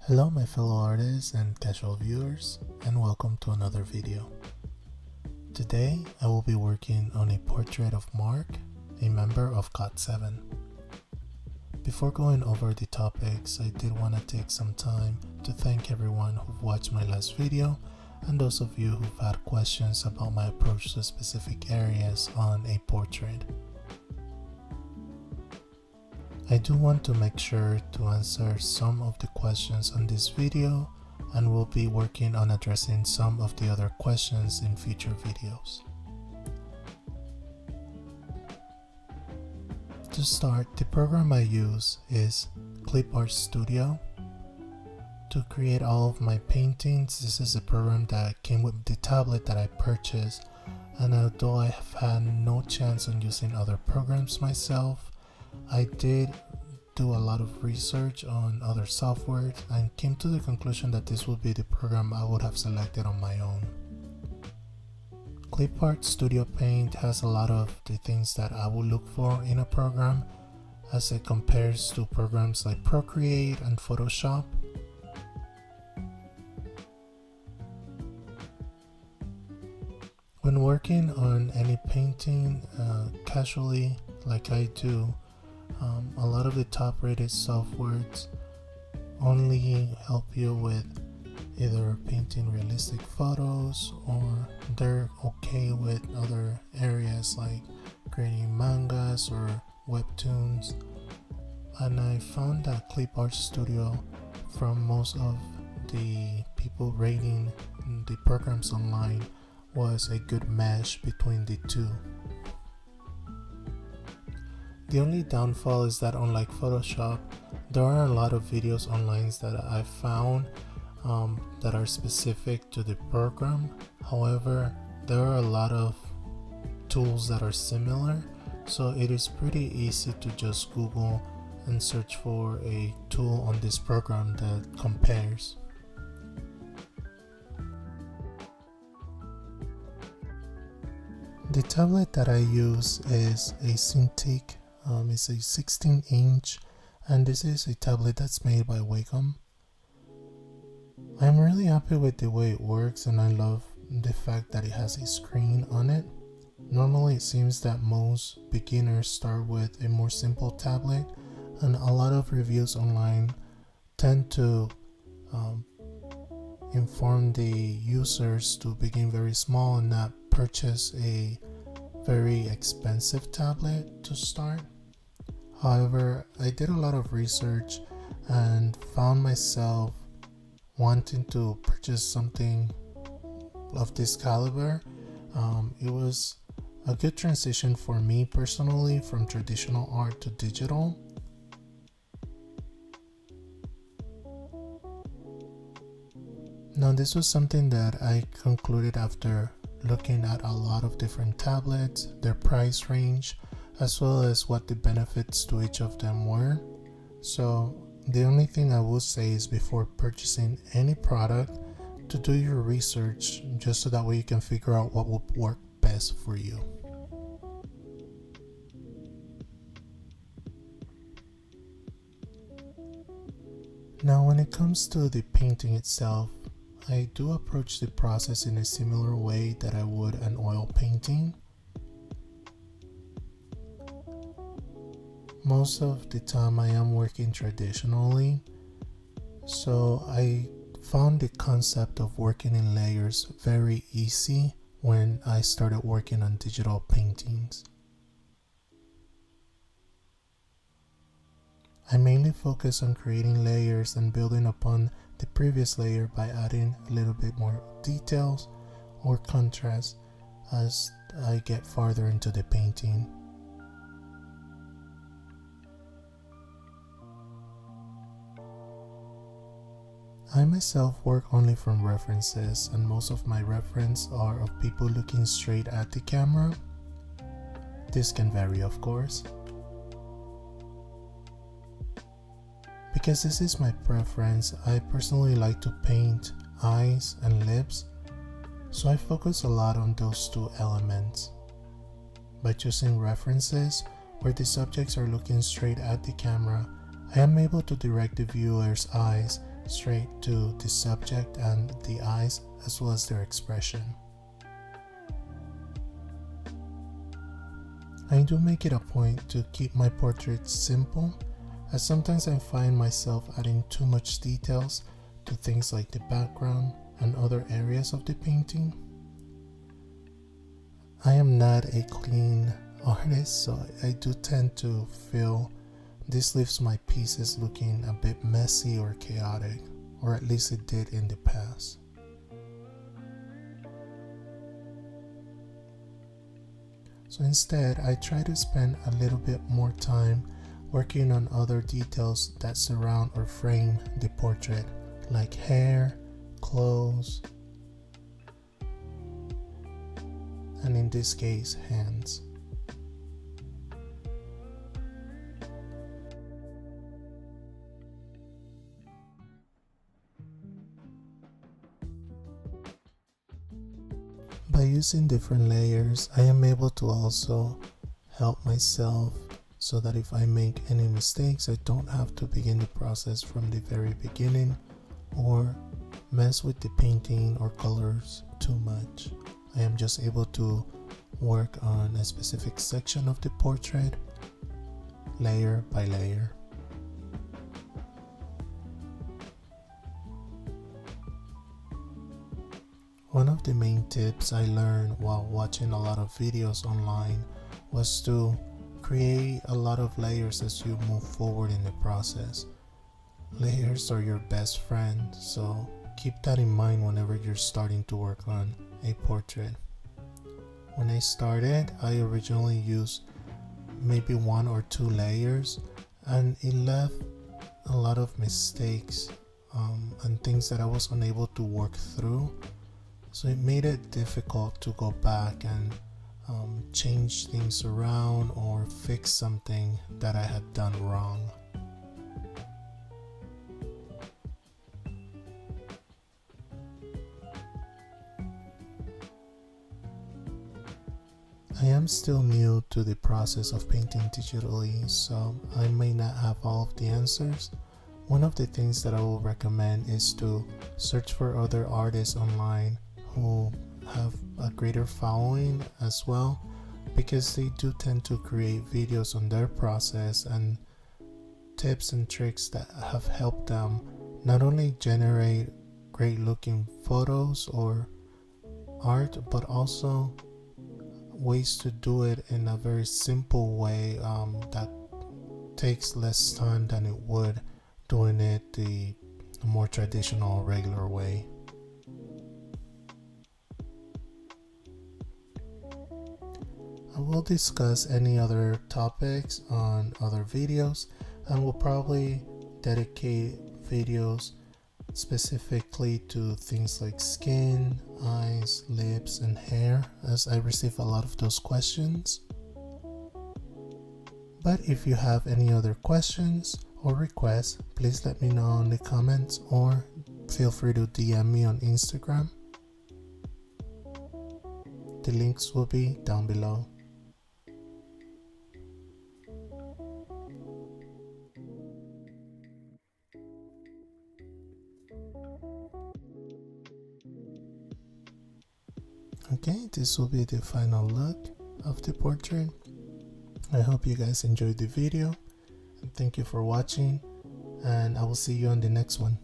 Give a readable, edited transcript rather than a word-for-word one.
Hello my fellow artists and casual viewers, and welcome to another video. Today I will be working on a portrait of Mark, a member of Got7. Before going over the topics, I did want to take some time to thank everyone who've watched my last video and those of you who've had questions about my approach to specific areas on a portrait. I do want to make sure to answer some of the questions on this video, and will be working on addressing some of the other questions in future videos. To start, the program I use is Clipart Studio. To create all of my paintings, this is a program that came with the tablet that I purchased, and although I have had no chance on using other programs myself, I did do a lot of research on other softwares and came to the conclusion that this would be the program I would have selected on my own. Clipart Studio Paint has a lot of the things that I would look for in a program as it compares to programs like Procreate and Photoshop. When working on any painting casually like I do, a lot of the top rated softwares only help you with either painting realistic photos, or they're okay with other areas like creating mangas or webtoons. And I found that Clipart Studio, from most of the people rating the programs online, was a good mesh between the two. The only downfall is that unlike Photoshop, there are a lot of videos online that I've found that are specific to the program. However, there are a lot of tools that are similar, so it is pretty easy to just Google and search for a tool on this program that compares. The tablet that I use is a Cintiq. It's a 16-inch, and this is a tablet that's made by Wacom. I'm really happy with the way it works, and I love the fact that it has a screen on it. Normally it seems that most beginners start with a more simple tablet, and a lot of reviews online tend to inform the users to begin very small and not purchase a very expensive tablet to start. However, I did a lot of research and found myself wanting to purchase something of this caliber. It was a good transition for me personally from traditional art to digital. Now, this was something that I concluded after looking at a lot of different tablets, their price range, as well as what the benefits to each of them were. So the only thing I would say is, before purchasing any product, to do your research, just so that way you can figure out what will work best for you. Now, when it comes to the painting itself, I do approach the process in a similar way that I would an oil painting. Most of the time I am working traditionally, so I found the concept of working in layers very easy when I started working on digital paintings. I mainly focus on creating layers and building upon the previous layer by adding a little bit more details or contrast as I get farther into the painting. I myself work only from references, and most of my references are of people looking straight at the camera. This can vary, of course. Because this is my preference, I personally like to paint eyes and lips, so I focus a lot on those two elements. By choosing references where the subjects are looking straight at the camera, I am able to direct the viewer's eyes straight to the subject and the eyes, as well as their expression. I do make it a point to keep my portraits simple, as sometimes I find myself adding too much details to things like the background and other areas of the painting. I am not a clean artist, so I do tend to feel this leaves my pieces looking a bit messy or chaotic, or at least it did in the past. So instead, I try to spend a little bit more time working on other details that surround or frame the portrait, like hair, clothes, and in this case, hands. By using different layers, I am able to also help myself so that if I make any mistakes, I don't have to begin the process from the very beginning or mess with the painting or colors too much. I am just able to work on a specific section of the portrait, layer by layer. One of the main tips I learned while watching a lot of videos online was to create a lot of layers as you move forward in the process. Layers are your best friend, so keep that in mind whenever you're starting to work on a portrait. When I started, I originally used maybe 1 or 2 layers, and it left a lot of mistakes and things that I was unable to work through. So it made it difficult to go back and change things around or fix something that I had done wrong. I am still new to the process of painting digitally, so I may not have all of the answers. One of the things that I will recommend is to search for other artists online who have a greater following as well, because they do tend to create videos on their process and tips and tricks that have helped them not only generate great looking photos or art, but also ways to do it in a very simple way that takes less time than it would doing it the more traditional regular way. I will discuss any other topics on other videos, and will probably dedicate videos specifically to things like skin, eyes, lips, and hair, as I receive a lot of those questions. But if you have any other questions or requests, please let me know in the comments or feel free to DM me on Instagram. The links will be down below. Okay, this will be the final look of the portrait. I hope you guys enjoyed the video, and thank you for watching, and I will see you on the next one.